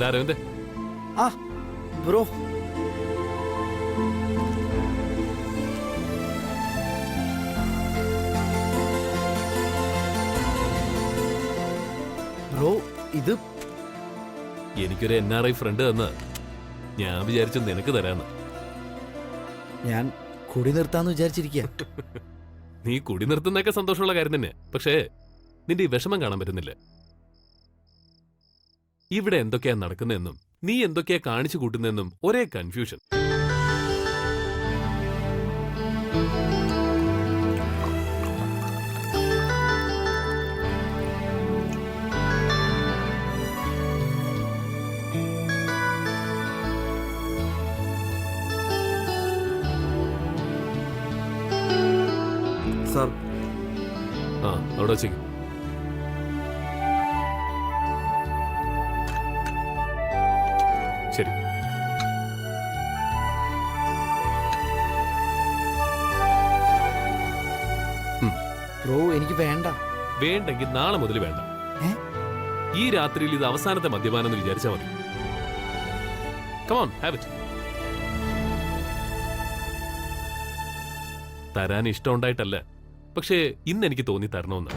അരവിന്ദ്. ആ bro, bro ഇത് എനിക്കൊരു NRI ഫ്രണ്ട് തന്ന ഞാൻ വിചാരിച്ചു നിനക്ക് തരാന്ന്. ഞാൻ കുടി നിർത്താന്ന് വിചാരിച്ചിരിക്കുക. നീ കുടി നിർത്തുന്നൊക്കെ സന്തോഷമുള്ള കാര്യം തന്നെ. പക്ഷേ നിന്റെ ഈ വിഷമം കാണാൻ പറ്റുന്നില്ല. ഇവിടെ എന്തൊക്കെയാ നടക്കുന്നതെന്നും നീ എന്തൊക്കെയാ കാണിച്ചു കൂട്ടുന്നതെന്നും ഒരേ കൺഫ്യൂഷൻ. സാർ, ആ അവിടെ വെച്ചേക്ക്. ശരി. ബ്രോ എനിക്ക് വേണ്ട. വേണ്ടെങ്കിൽ നാളെ മുതൽ വേണ്ട. ഈ രാത്രിയിൽ ഇത് അവസാനത്തെ മദ്യപാനം എന്ന് വിചാരിച്ചാൽ മതി. Come on, have it. തരാൻ ഇഷ്ടമുണ്ടായിട്ടല്ല, പക്ഷേ ഇന്ന് എനിക്ക് തോന്നി തരണമെന്ന്.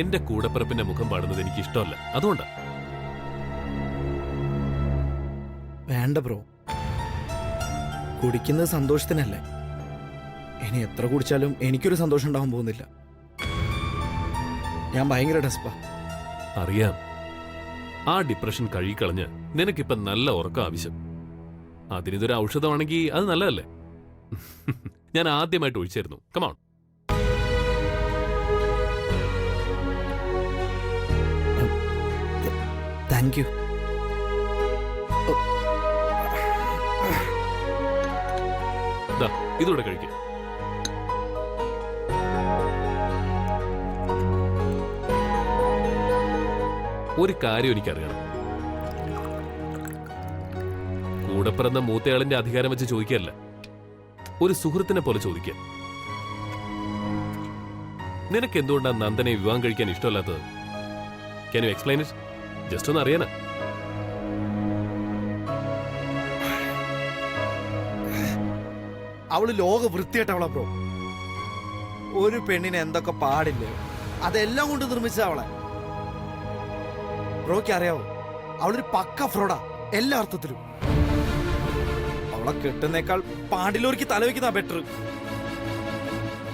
എന്റെ കൂടപ്പിറപ്പിന്റെ മുഖം പാടുന്നത് എനിക്ക് ഇഷ്ടമല്ല, അതുകൊണ്ടാ. വേണ്ട ബ്രോ, കുടിക്കുന്നത് സന്തോഷത്തിനല്ലേ. ഇനി എത്ര കുടിച്ചാലും എനിക്കൊരു സന്തോഷം ഉണ്ടാവാൻ പോകുന്നില്ല. ഞാൻ ഭയങ്കര ഡെസ്പാ. അറിയാം. ആ ഡിപ്രഷൻ കഴുകിക്കളഞ്ഞ് നിനക്കിപ്പം നല്ല ഉറക്കം ആവശ്യം. അതിനിതൊരു ഔഷധമാണെങ്കിൽ അത് നല്ലതല്ലേ? ഞാൻ ആദ്യമായിട്ട് ഒഴിച്ചായിരുന്നു. കമോൺ. Thank you. ഇതൂടെ കഴിക്കുക. ഒരു കാര്യം എനിക്കറിയണം. കൂടെ പിറന്ന മൂത്തയാളിന്റെ അധികാരം വെച്ച് ചോദിക്കല്ല, ഒരു സുഹൃത്തിനെ പോലെ ചോദിക്കുക. നിനക്ക് എന്തുകൊണ്ടാണ് നന്ദനെ വിവാഹം കഴിക്കാൻ ഇഷ്ടമല്ലാത്തത്? Can you explain it? Just ഒന്ന് അറിയാനാ. അവള് ലോക വൃത്തിയായിട്ടവളാ ബ്രോ. ഒരു പെണ്ണിന് എന്തൊക്കെ പാടില്ലേ അതെല്ലാം കൊണ്ട് നിർമ്മിച്ച അവളെ. ബ്രോയ്ക്ക് അറിയാവോ, അവളൊരു പക്ക ഫ്രോഡാ എല്ലാ അർത്ഥത്തിലും. അവളെ കെട്ടുന്നേക്കാൾ പാണ്ടിലോർക്ക് തലവെക്കുന്ന ബെറ്റർ.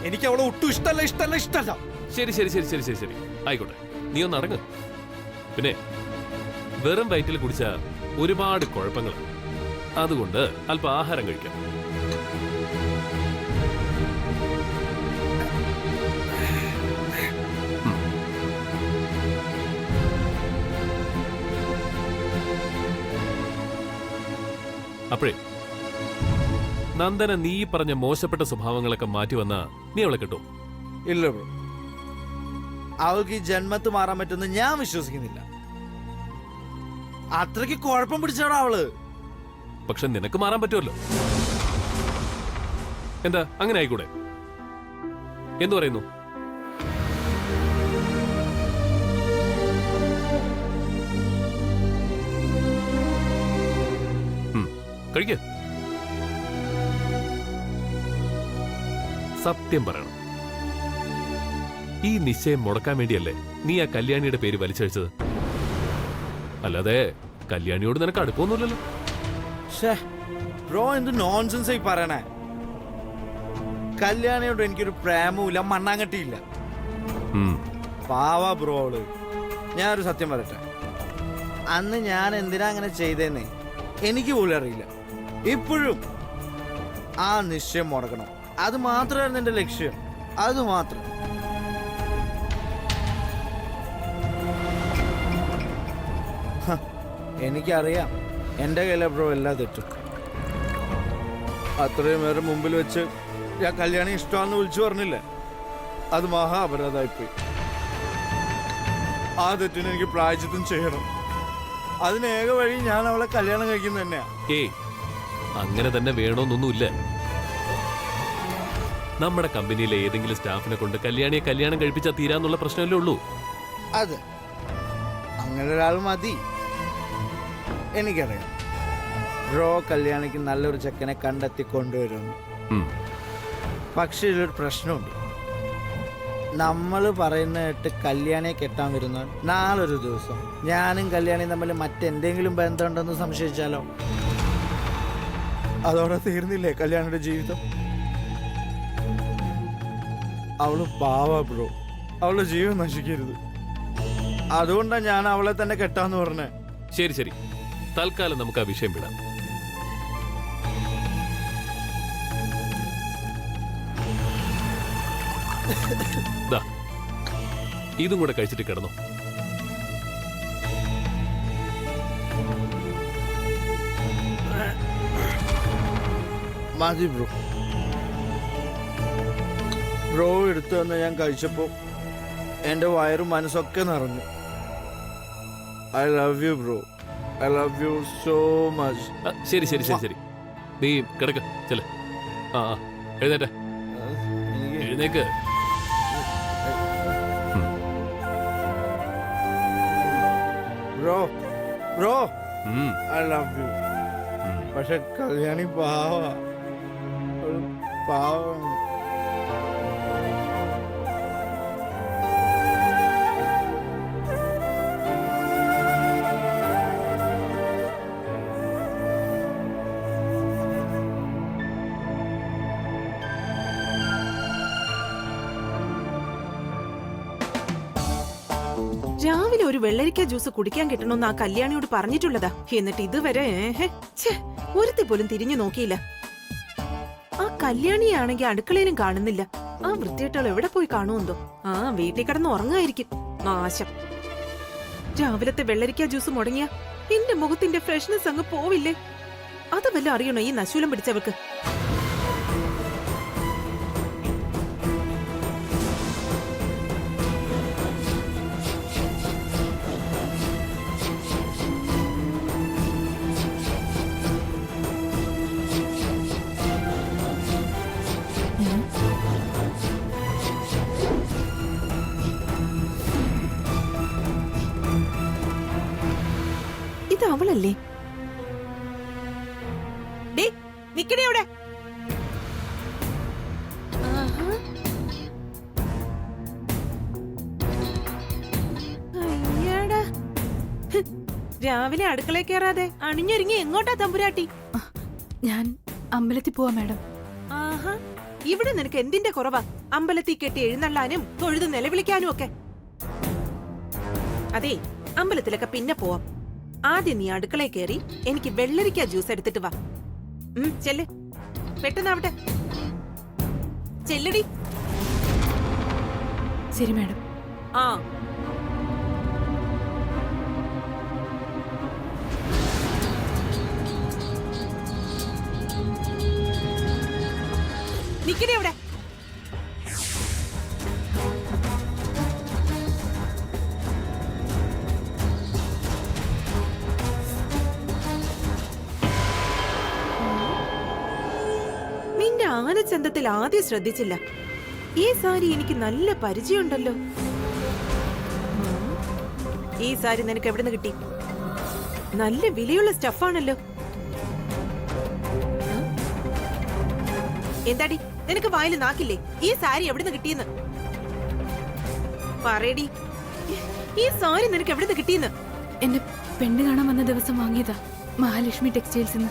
എനിക്ക് അവളെ ഒട്ടും ഇഷ്ടല്ല. ശരി ശരി ശരി ശരി ശരി ശരി ആയിക്കോട്ടെ, നീ ഒന്ന് അടങ്ങ്. പിന്നെ വെറും വയറ്റിൽ കുടിച്ച ഒരുപാട് കുഴപ്പങ്ങൾ. അതുകൊണ്ട് അല്പം ആഹാരം കഴിക്കാം. അപ്പോഴേ നന്ദന നീ പറഞ്ഞ മോശപ്പെട്ട സ്വഭാവങ്ങളൊക്കെ മാറ്റി വന്ന നീ അവളെ കിട്ടും? ഇല്ല ബ്രോ, അവൾക്ക് ഈ ജന്മത്ത് മാറാൻ പറ്റുമെന്ന് ഞാൻ വിശ്വസിക്കുന്നില്ല. അത്രയ്ക്ക് കുഴപ്പം പിടിച്ചാടാ അവള്. പക്ഷെ നിനക്ക് മാറാൻ പറ്റുമല്ലോ. എന്താ അങ്ങനെ ആയിക്കൂടെ? എന്തു പറയുന്നു? കഴിക്ക. സത്യം പറയണം, ഈ നിശ്ചയം മുടക്കാൻ വേണ്ടിയല്ലേ നീ ആ കല്യാണിയുടെ പേര് വലിച്ചഴിച്ചത്? അല്ലാതെ കല്യാണിയോട് നിനക്ക് അടുപ്പൊന്നുമില്ലല്ലോ. ബ്രോ എന്ത് നോൺസെൻസ് ആയി പറയണേ. കല്യാണിയോട് എനിക്കൊരു പ്രേമവുമില്ല, മണ്ണാങ്കട്ടിയില്ല. പാവാ ബ്രോ അവള്. ഞാനൊരു സത്യം പറയട്ടെ, അന്ന് ഞാൻ എന്തിനാ അങ്ങനെ ചെയ്തേന്ന് എനിക്ക് പോലും അറിയില്ല. ഇപ്പോഴും ആ നിശ്ചയം മുടക്കണം, അത് മാത്രമായിരുന്നു എന്റെ ലക്ഷ്യം. അത് മാത്രം. എനിക്കറിയാം എന്റെ കയ്യിലെ ബ്രോ എല്ലാം തെറ്റും. അത്രയും പേരെ മുമ്പിൽ വെച്ച് ഞാൻ കല്യാണി ഇഷ്ടമാണെന്ന് വിളിച്ചു പറഞ്ഞില്ലേ, അത് മഹാ അപരാധമായിപ്പോയി. ആ തെറ്റിന് എനിക്ക് പ്രായശ്ചിത്തം ചെയ്യണം. അതിന് ഏക വഴി ഞാൻ അവളെ കല്യാണം കഴിക്കുന്നത് തന്നെയാ. അങ്ങനെ തന്നെ വേണമെന്നൊന്നുമില്ല. നമ്മുടെ കമ്പനിയിലെ ഏതെങ്കിലും സ്റ്റാഫിനെ കൊണ്ട് കല്യാണിയെ കല്യാണം കഴിപ്പിച്ചാൽ തീരാന്നുള്ള പ്രശ്നമല്ലേ ഉള്ളൂ. അതെ, അങ്ങനെ ഒരാൾ മതി. എനിക്കറിയാം ബ്രോ കല്യാണിക്ക് നല്ലൊരു ചെക്കനെ കണ്ടെത്തി കൊണ്ടുവരുന്നു. ഉം. പക്ഷേ ഇതിലൊരു പ്രശ്നമുണ്ട്. നമ്മൾ പറയുന്ന കേട്ട് കല്യാണിയെ കെട്ടാൻ വരുന്ന നാളൊരു ദിവസം ഞാനും കല്യാണിയും തമ്മിൽ മറ്റെന്തെങ്കിലും ബന്ധമുണ്ടെന്ന് സംശയിച്ചാലോ? അതോടെ തീർന്നില്ലേ കല്യാണിയുടെ ജീവിതം? അവള് പാവ ബ്രോ, അവളുടെ ജീവൻ നശിക്കരുത്. അതുകൊണ്ടാണ് ഞാൻ അവളെ തന്നെ കെട്ടാന്ന് പറഞ്ഞേ. ശരി ശരി, തൽക്കാലം നമുക്ക് ആ വിഷയം വിടാം. ദാ, ഇതും കൂടെ കഴിച്ചിട്ട് കിടന്നോ. മതി ബ്രോ. ബ്രോ എടുത്തു തന്നെ ഞാൻ കഴിച്ചപ്പോൾ എൻ്റെ വയറും മനസ്സൊക്കെ നിറഞ്ഞു. I love you bro, I love you so much. ശരി ശരി ശരി ശരി, നീ കിടക്ക് ചെല. ആ ആ, എഴുന്നേറ്റ, എഴുന്നേക്ക്. ബ്രോ ബ്രോ ഉം. I love you. പക്ഷെ കല്യാണി പാവ, പാവം. രാവിലെ ഒരു വെള്ളരിക്ക ജ്യൂസ് കുടിക്കാൻ കിട്ടണമെന്ന് ആ കല്യാണിയോട് പറഞ്ഞിട്ടുള്ളതാ. എന്നിട്ട് ഇതുവരെ ഒരുത്തി പോലും തിരിഞ്ഞു നോക്കിയില്ല. ആ കല്യാണിയാണെങ്കിൽ അടുക്കളയിലും കാണുന്നില്ല. ആ വൃത്തികെട്ടുകൾ എവിടെ പോയി കാണുമെന്തോ? ആ വീട്ടിൽ കിടന്ന് ഉറങ്ങായിരിക്കും. നാശം. രാവിലത്തെ വെള്ളരിക്ക ജ്യൂസ് മുടങ്ങിയ എന്റെ മുഖത്തിന്റെ ഫ്രഷ്നെസ് അങ്ങ് പോവില്ലേ? അത് വല്ല അറിയണോ ഈ നശൂലം പിടിച്ചവർക്ക്? ഇത് അവളല്ലേ? നിക്കണേ അവിടെ. അയ്യാടാ, രാവിലെ അടുക്കളയിൽ കയറാതെ അണിഞ്ഞൊരുങ്ങി എങ്ങോട്ടാ തമ്പുരാട്ടി? ഞാൻ അമ്പലത്തിൽ പോവാ മാഡം. ആഹാ, ഇവിടെ നിനക്ക് എന്തിന്റെ കുറവാ? അമ്പലത്തിൽ കെട്ടി എഴുന്നള്ളാനും തൊഴുത് നിലവിളിക്കാനും ഒക്കെ. അതെ, അമ്പലത്തിലൊക്കെ പിന്നെ പോവാം. ആദ്യം നീ അടുക്കളയിൽ കയറി എനിക്ക് വെള്ളരിക്ക ജ്യൂസ് എടുത്തിട്ട് വാ. ചെല്ല്, പെട്ടെന്നാവട്ടെ. ചെല്ലടി. ശരി മാഡം. ആ, നിക്കണേ അവിടെ. നിന്റെ ആനച്ചന്തത്തിൽ ആദ്യം ശ്രദ്ധിച്ചില്ല. ഈ സാരി എനിക്ക് നല്ല പരിചയമുണ്ടല്ലോ. ഈ സാരി നിനക്ക് എവിടുന്ന് കിട്ടി? നല്ല വിലയുള്ള സ്റ്റഫാണല്ലോ. എന്താടി, നിനക്ക് വായിൽ നാക്കില്ലേ? ഈ സാരി എവിടുന്ന് കിട്ടിയെന്ന് പറയടി. ഈ സാരി നിനക്ക് എവിടുന്ന് കിട്ടിയെന്ന്? എന്റെ പെണ്ണ് കാണാൻ വന്ന ദിവസം വാങ്ങിയതാ, മഹാലക്ഷ്മി ടെക്സ്റ്റൈൽസ്.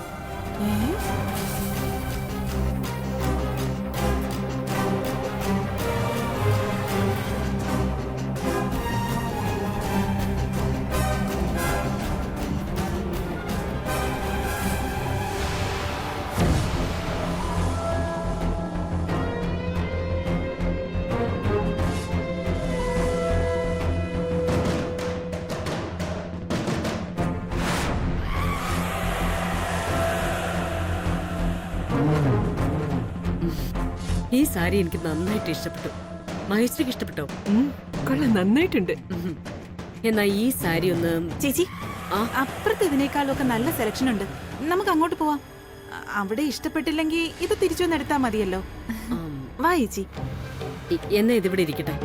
ഈ സാരി എനിക്ക് നന്നായിട്ട് ഇഷ്ടപ്പെട്ടു. മഹേശ്വരിക്ക് ഇഷ്ടപ്പെട്ടോ? കൊള്ളാം, നന്നായിട്ടുണ്ട്. എന്നാ ഈ സാരി ഒന്ന് ചേച്ചി, അപ്പുറത്ത് ഇതിനേക്കാളൊക്കെ നല്ല സെലക്ഷൻ ഉണ്ട്. നമുക്ക് അങ്ങോട്ട് പോവാം. അവിടെ ഇഷ്ടപ്പെട്ടില്ലെങ്കിൽ ഇത് തിരിച്ചൊന്ന് എടുത്താൽ മതിയല്ലോ. വാ ചേച്ചി. എന്നാ ഇതിവിടെ ഇരിക്കട്ടെ.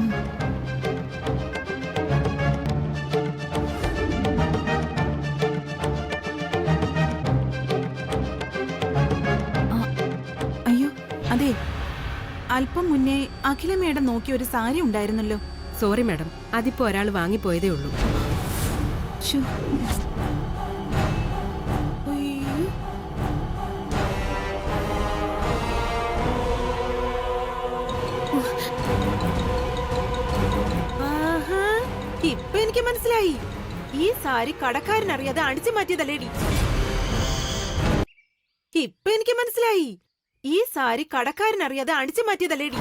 അല്പം മുന്നേ അഖില മേഡം നോക്കിയ ഒരു സാരി ഉണ്ടായിരുന്നല്ലോ. സോറി മാഡം, അതിപ്പോ ഒരാൾ വാങ്ങിപ്പോയതേ ഉള്ളൂ. ശ്ശോ. അയ്യോ. ആഹാ, ഇപ്പൊ എനിക്ക് മനസ്സിലായി. ഈ സാരി കടക്കാരനറിയാതെ അടിച്ചു മാറ്റിയതല്ലേടി. ഇപ്പൊ എനിക്ക് മനസ്സിലായി. ഈ സാരി കടക്കാരനറിയാതെ അടിച്ചു മാറ്റിയതല്ലേടി.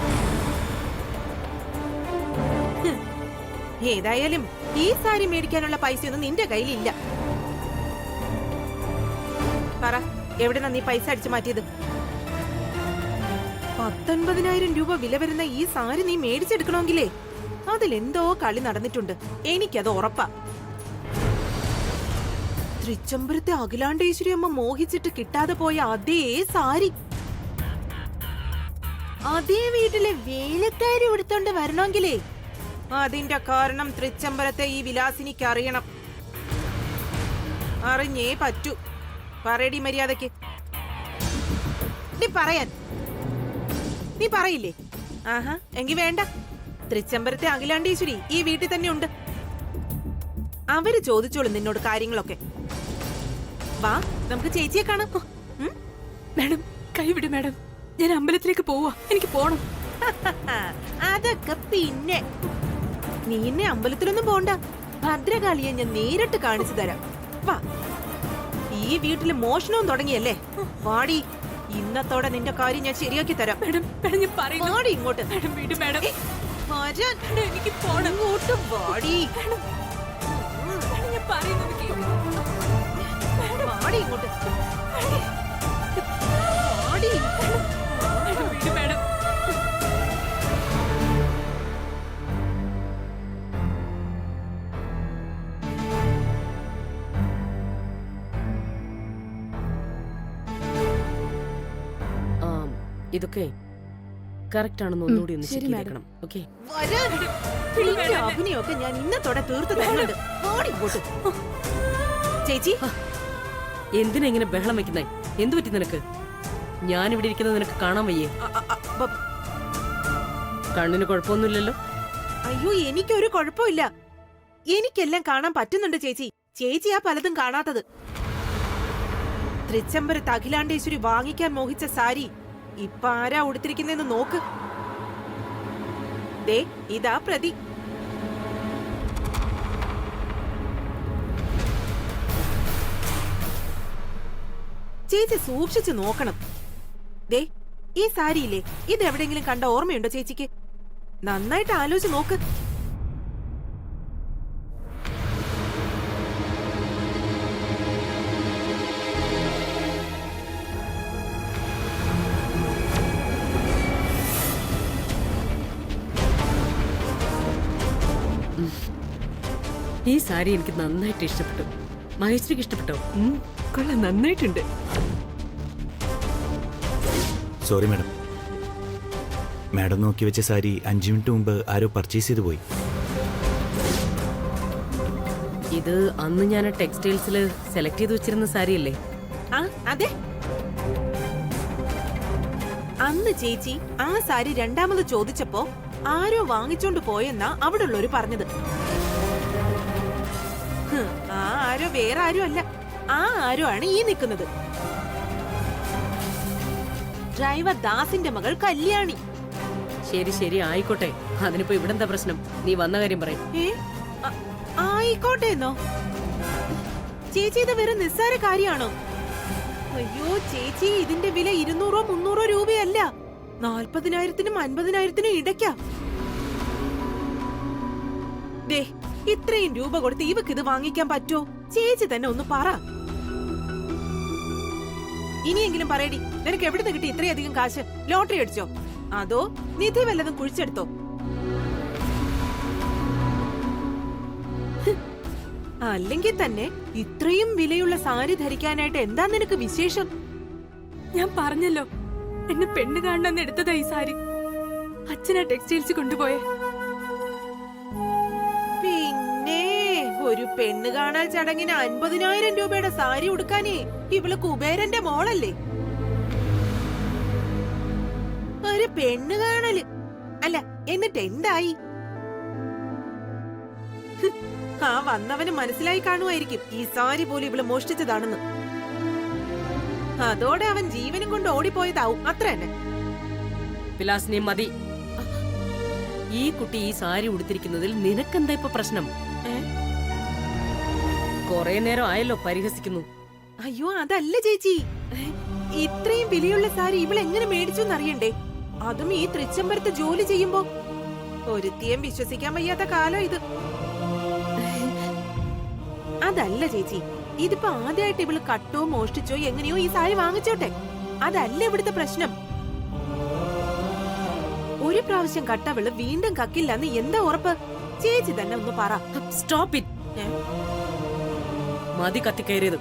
ഏതായാലും ഈ സാരി മേടിക്കാനുള്ള പൈസയൊന്നും നിന്റെ കയ്യിലില്ല. പറ, എവിടെന്നാ നീ പൈസ അടിച്ചു മാറ്റിയത്? 19,000 രൂപ വില വരുന്ന ഈ സാരി നീ മേടിച്ചെടുക്കണമെങ്കിലേ അതിലെന്തോ കളി നടന്നിട്ടുണ്ട്. എനിക്കത് ഉറപ്പാ. തൃച്ചംബരത്തെ അഖിലാണ്ടേശ്വരി അമ്മ മോഹിച്ചിട്ട് കിട്ടാതെ പോയ അതേ സാരി അതേ വീട്ടിലെ വേലക്കാരി എടുത്തോണ്ട് വരണമെങ്കിലേ അതിന്റെ കാരണം തൃച്ചംബരത്തെ ഈ വിലാസിനിക്ക് അറിയണം. അറിഞ്ഞേ പറ്റൂ. പറയടി മര്യാദക്ക്. നീ പറയാൻ നീ പറയില്ലേ? ആഹാ, എങ്കി വേണ്ട. തൃച്ചംബരത്തെ അഖിലാണ്ടേശ്വരി ഈ വീട്ടിൽ തന്നെ ഉണ്ട്. അവര് ചോദിച്ചോളും നിന്നോട് കാര്യങ്ങളൊക്കെ. വാ, നമുക്ക് ചേച്ചിയെ കാണാം. മാഡം കൈവിട് മാഡം, ഞാൻ അമ്പലത്തിലേക്ക് പോവാ, എനിക്ക് പോണം. അതൊക്കെ പിന്നെ. നീ എന്നെ അമ്പലത്തിലൊന്നും പോണ്ട. ഭദ്രകാളിയെ ഞാൻ നേരിട്ട് കാണിച്ചു തരാം. വാ. ഈ വീട്ടില് മോഷണവും തുടങ്ങിയല്ലേ? വാടി, ഇന്നത്തോടെ നിന്റെ കാര്യം ഞാൻ ശരിയാക്കി തരാം. മാഡം മാഡം ഞാൻ പറയുന്നു. വാടി ഇങ്ങോട്ട്. മാഡം വിട് മാഡം, വരാൻ. മാഡം എനിക്ക് പോണം. ഇങ്ങോട്ട് വാടി. മാഡം ഞാൻ പറയുന്നത് കേൾക്ക്. വാടി ഇങ്ങോട്ട്. വാടി. മാഡം വിട് മാഡം. ഇതൊക്കെ കറക്റ്റ് ആണെന്ന് ഒന്നുകൂടി ഒന്ന് ശരി, ചെക്ക് മാഡം. ചെയ്യണം. ഓക്കെ, വരാൻ. നിന്റെ അഭിനയൊക്കെ ഞാൻ ഇന്നത്തോടെ തീർത്ത് തരുന്നുണ്ട്. വാടി ഇങ്ങോട്ട്. ചേച്ചി, എന്തിനാ ഇങ്ങനെ ബഹളം വെക്കുന്നേ? എന്തു പറ്റി നിനക്ക്? ഞാൻ ഇവിടെ ഇരിക്കുന്നത് നിനക്ക് കാണാൻ വയ്യേ? കണ്ണിന് കുഴപ്പമൊന്നുമില്ലല്ലോ? അയ്യോ, എനിക്കൊരു കുഴപ്പമില്ല. എനിക്കെല്ലാം കാണാൻ പറ്റുന്നുണ്ട് ചേച്ചി. ചേച്ചിയാ പലതും കാണാത്തത്. തൃച്ചംബരത്ത് അഖിലാണ്ടേശ്വരി വാങ്ങിക്കാൻ മോഹിച്ച സാരി ഇപ്പൊ ആരാ ഉടുത്തിരിക്കുന്നെന്ന് നോക്ക്. ദേ, ഇതാ പ്രതി. ചേച്ചി സൂക്ഷിച്ചു നോക്കണം. ദേ, ഈ സാരിയില്ലേ, ഇത് എവിടെയെങ്കിലും കണ്ട ഓർമ്മയുണ്ടോ ചേച്ചിക്ക്? നന്നായിട്ട് ആലോചിച്ച് നോക്ക്. ഈ സാരി എനിക്ക് നന്നായിട്ട് ഇഷ്ടപ്പെട്ടു. മഹേശ്വരിക്ക് ഇഷ്ടപ്പെട്ടോ? കൊള്ളാം, നന്നായിട്ടുണ്ട്. സോറി മാഡം, മാഡം നോക്കി വെച്ച സാരി 5 മിനിറ്റ് മുമ്പ് ആരോ പർച്ചേസ് ചെയ്ത് പോയി. ഇത് അന്ന് ഞാൻ ടെക്സ്റ്റൈൽസിൽ സെലക്ട് ചെയ്ത് വെച്ചിരുന്ന സാരിയല്ലേ? ആ, അതെ. അന്ന് ചേച്ചി ആ സാരി രണ്ടാമത് ചോദിച്ചപ്പോ ആരോ വാങ്ങിച്ചോണ്ട് പോയെന്നാ അവിടെ ഉള്ളവര് പറഞ്ഞത്. ആ ആരോ വേറെ ആരും അല്ല. ആ ആരോ ആണ് ഈ നിൽക്കുന്നത്. ഡ്രൈവർ ദാസിന്റെ മകൾ കല്യാണി. ശരി ശരി, ആയിക്കോട്ടെ. അതിനിപ്പോ ഇവിടെ എന്താ പ്രശ്നം? നീ വന്ന കാര്യം പറയും. ആയിക്കോട്ടെന്നോ? ചേച്ചി, ഇത് വെറും നിസ്സാര കാര്യാണോ? അയ്യോ ചേച്ചി, ഇതിന്റെ വില 200-300 രൂപയല്ല, 40,000-നും 50,000-നും ഇടയ്ക്കാ. ദേ, ഇത്രയും രൂപ കൊടുത്ത് ഇവക്ക് ഇത് വാങ്ങിക്കാൻ പറ്റോ? ചേച്ചി തന്നെ ഒന്ന് പറ. ഇനിയെങ്കിലും പറയടി, നിനക്ക് എവിടുന്ന് കിട്ടി ഇത്രയധികം കാശ്? ലോട്ടറി അടിച്ചോ? അതോ നിധി വല്ലതും കുഴിച്ചെടുത്തോ? അല്ലെങ്കിൽ തന്നെ ഇത്രയും വിലയുള്ള സാരി ധരിക്കാനായിട്ട് എന്താ നിനക്ക് വിശേഷം? ഞാൻ പറഞ്ഞല്ലോ, എന്നെ പെണ്ണ് കാണണമെന്ന് എടുത്തതാ ഈ സാരി. അച്ഛനാ ടെക്സ്റ്റൈൽസ് കൊണ്ടുപോയേ. പിന്നെ ഒരു പെണ്ണ് കാണാൻ ചടങ്ങിന് 50,000 രൂപയുടെ സാരി ഉടുക്കാനേ ഇവള് കുബേരന്റെ മോളല്ലേ? ഒരു പെണ്ണ് കാണല്. അല്ല, എന്നിട്ട് എന്തായി? ഹ്, ആ വന്നവന് മനസ്സിലായി കാണുമായിരിക്കും ഈ സാരി പോലും ഇവള് മോഷ്ടിച്ചതാണെന്ന്. അതോടെ അവൻ ജീവനും കൊണ്ട് ഓടിപ്പോയതാവും, അത്ര തന്നെ. വിലാസിനെ മതി. ഈ കുട്ടി ഈ സാരി ഉടുത്തിരിക്കുന്നതിൽ നിനക്കെന്താ ഇപ്പൊ പ്രശ്നം? കൊറേ നേരം ആയല്ലോ പരിഹസിക്കുന്നു. അയ്യോ, അതല്ല ചേച്ചി. ഇത്രയും വിലയുള്ള സാരി ഇവൾ എങ്ങനെ മേടിച്ചു എന്നറിയണ്ടേ? അതും ഈ തൃച്ചംബരത്ത് ജോലി ചെയ്യുമ്പോ. ഒരുത്തിയും വിശ്വസിക്കാൻ വയ്യാത്ത കാലം ഇത്. അതല്ല ചേച്ചി, ഇതിപ്പോ ആദ്യമായിട്ട് ഇവള് കട്ടോ മോഷ്ടിച്ചോ എങ്ങനെയോ ഈ സാരി വാങ്ങിച്ചോട്ടെ. അതല്ല ഇവിടുത്തെ പ്രശ്നം. ഒരു പ്രാവശ്യം കട്ടവള് വീണ്ടും കക്കില്ലെന്ന് എന്താ ഉറപ്പ്? ചേച്ചി തന്നെ ഒന്ന് പറ. Stop it. മതി കത്തിക്കയറിയത്.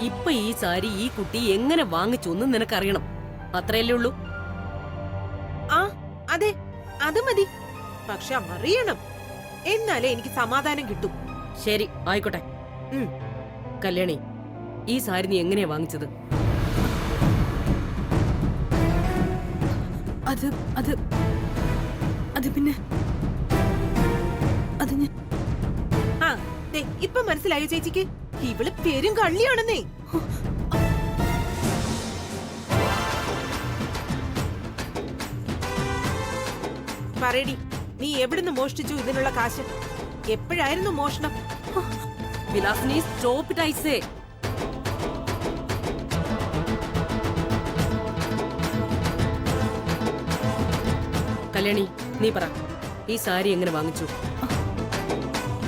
ഇപ്പൊ ഈ സാരി ഈ കുട്ടി എങ്ങനെ വാങ്ങിച്ചു എന്ന് നിനക്കറിയണം. അത്രയല്ലേ ഉള്ളൂ? ആ അതെ, അത് മതി. പക്ഷെ അറിയണം, എന്നാലേ എനിക്ക് സമാധാനം കിട്ടും. ശരി, ആയിക്കോട്ടെ. കല്യാണി, ഈ സാരി നീ എങ്ങനെയാ വാങ്ങിച്ചത്? അത് പിന്നെ ആ ദേ, ഇപ്പൊ മനസ്സിലായോ ചേച്ചിക്ക്? ഇവള് പേരും കള്ളിയാണെന്നേ. പറയടി, നീ എവിടുന്ന് മോഷ്ടിച്ചു ഇതിനുള്ള കാശ്? എപ്പോഴായിരുന്നു മോഷണം? Vilasini, stop it, I say. Kalyani, നീ പറ, ഈ സാരി എങ്ങനെ വാങ്ങിച്ചു?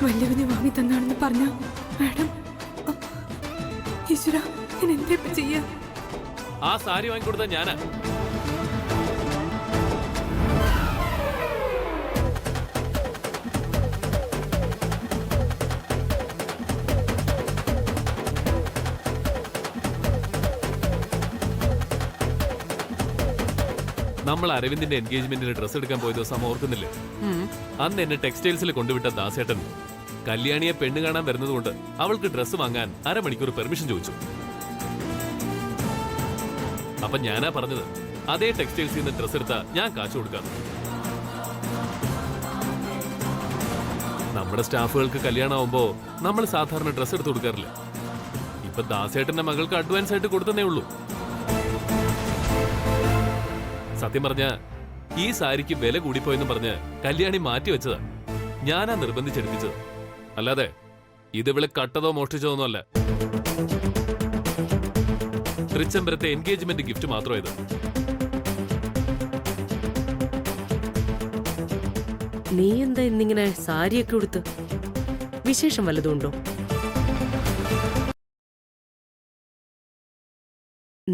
വല്ലവനെ വാങ്ങി തന്നാണെന്ന് പറഞ്ഞ മാഡം, ഈശ്വര, ഞാൻ എന്താ ചെയ്യാ? ആ സാരി വാങ്ങിക്കൊടുത്ത ഞാനാ. നമ്മൾ അരവിന്ദിന്റെ എൻഗേജ്മെന്റിന് ഡ്രസ് എടുക്കാൻ പോയ ദിവസം ഓർക്കുന്നില്ലേ? അന്ന് എന്നെ ടെക്സ്റ്റൈൽസിൽ കൊണ്ടുവിട്ട ദാസേട്ടൻ കല്യാണിയെ പെണ്ണ് കാണാൻ വരുന്നതുകൊണ്ട് അവൾക്ക് ഡ്രസ് വാങ്ങാൻ അരമണിക്കൂർ പെർമിഷൻ ചോദിച്ചു. അപ്പൊ ഞാനാ പറഞ്ഞത്, അതേ ടെക്സ്റ്റൈൽസിൽ നിന്ന് ഡ്രസ് എടുത്താ ഞാൻ കാശ് കൊടുക്കാതെ. നമ്മുടെ സ്റ്റാഫുകൾക്ക് കല്യാണമാവുമ്പോ നമ്മൾ സാധാരണ ഡ്രസ് എടുത്ത് കൊടുക്കാറില്ല. ഇപ്പൊ ദാസേട്ടന്റെ മകൾക്ക് അഡ്വാൻസ് ആയിട്ട് കൊടുത്തതേ ഉള്ളൂ. സത്യം പറഞ്ഞ ഈ സാരിക്ക് വില കൂടിപ്പോയെന്ന് പറഞ്ഞ് കല്യാണി മാറ്റി വെച്ചതാ. ഞാനാ നിർബന്ധിച്ചെടുപ്പിച്ചത്. അല്ലാതെ ഇതിവള് കട്ടതോ മോഷ്ടിച്ചതോ ഒന്നും അല്ല. തൃച്ചംബരത്തെ എൻഗേജ്മെന്റ് ഗിഫ്റ്റ് മാത്രം ഇത്. നീ എന്താ ഇന്നിങ്ങനെ സാരിയൊക്കെ ഉടുത്ത്? വിശേഷം വല്ലതും ഉണ്ടോ?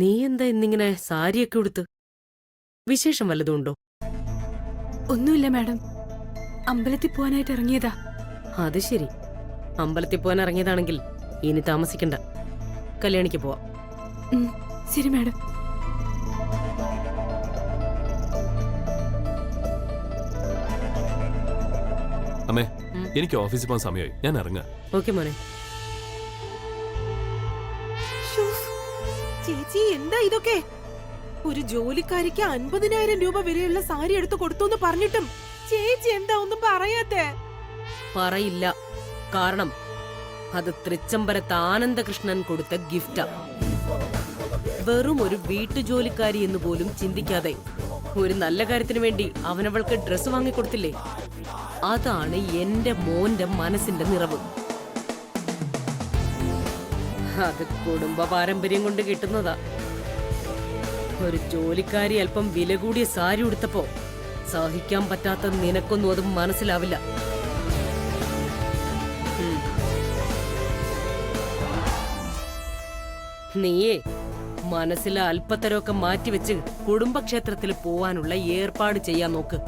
നീ എന്താ ഇന്നിങ്ങനെ സാരിയൊക്കെ ഉടുത്ത്? വിശേഷം വല്ലതും ഉണ്ടോ? ഒന്നുമില്ല മാഡം, അമ്പലത്തിൽ പോവാനായിട്ട് ഇറങ്ങിയതാ. അത് ശരി, അമ്പലത്തിൽ പോകാൻ ഇറങ്ങിയതാണെങ്കിൽ ഇനി താമസിക്കണ്ട, കല്യാണിക്ക് പോവാം. ശരി മാഡം. അമ്മേ, എനിക്ക് ഓഫീസിൽ പോകാൻ സമയമായി, ഞാൻ ഇറങ്ങാം. ഓക്കെ മോനെ. ചേച്ചി, എന്താ ഇതൊക്കെ? ഒരു ജോലിക്കാരിക്ക് 50,000 രൂപ വിലയുള്ള സാരി എടുത്തു കൊടുത്തു എന്ന് പറഞ്ഞിട്ടും ചേച്ചി എന്താ ഒന്നും പറയാത്തെ? പറയില്ല, കാരണം അത് തൃച്ചംബരത്ത് ആനന്ദകൃഷ്ണൻ കൊടുത്ത ഗിഫ്റ്റാ. വെറും ഒരു വീട്ടുജോലിക്കാരി എന്ന് പോലും ചിന്തിക്കാതെ ഒരു നല്ല കാര്യത്തിന് വേണ്ടി അവനവൾക്ക് ഡ്രസ്സ് വാങ്ങിക്കൊടുത്തില്ലേ? അതാണ് എന്റെ മോന്റെ മനസ്സിന്റെ നിറവ്. അത് കുടുംബ പാരമ്പര്യം കൊണ്ട് കിട്ടുന്നതാ. ഒരു ജോലിക്കാരി അല്പം വില കൂടിയ സാരി ഉടുത്തപ്പോ സഹിക്കാൻ പറ്റാത്ത നിനക്കൊന്നും അത് മനസ്സിലാവില്ല. നീയേ മനസ്സിലെ അല്പത്തരമൊക്കെ മാറ്റിവെച്ച് കുടുംബക്ഷേത്രത്തിൽ പോവാനുള്ള ഏർപ്പാട് ചെയ്യാൻ നോക്ക്.